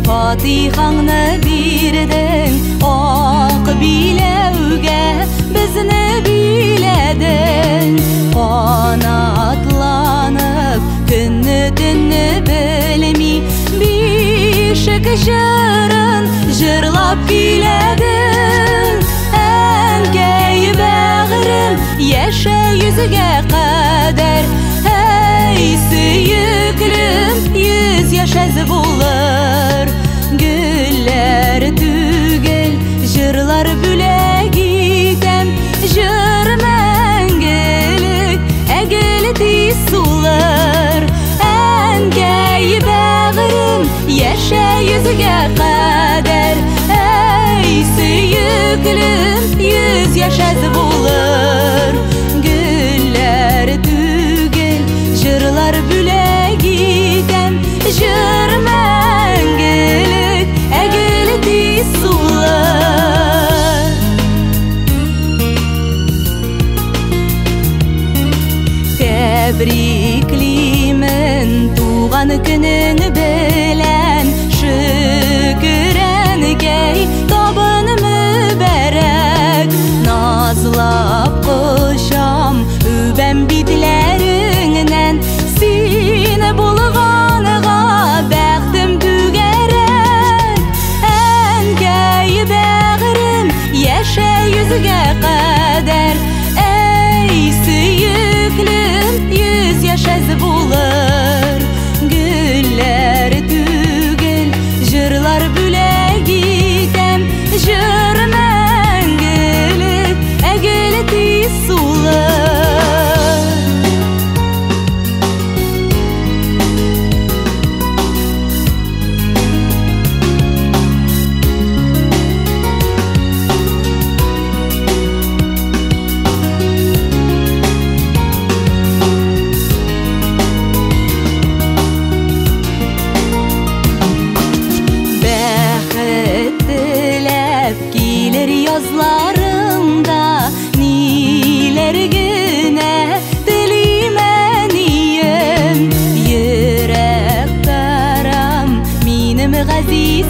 Fatihаңны бирдең ак биләүгә, безне биләдең. Канатланып көнне-төнне белми, бишек җырын җырлап биләдең. Әнкәй бәгърем, яшә йөзгә кадәр, әй сөеклем, 100 яшәз булыр. Гөлләр түгел, җырлар бүләк итәм, җыр мәңгелек, әгел тиз сулыр. Әнкәй бәгърем, яшә йөзгә кадәр, әй сөеклем, 100 яшәз булыр. Гөлләр түгел, җырлар бүләк итәм, җыр мәңгелек, әгел тиз сулыр. Тәбриклимен туган көнең белән, шөкер әнкәй, табын мөбарәк. Назлап кочам үбәм битләреңнән, сине булганга бәхтем түгәрәк. Әнкәй бәгърем, яшә йөзгә кадәр, әй сөеклем, 100 яшәз булыр. Гөлләр түгел, җырлар бүләк итәм, җыр мәңгелек, әгел тиз сулыр. Язларыңда ниләр генә телим әнием, йөрәк тарам минем газиз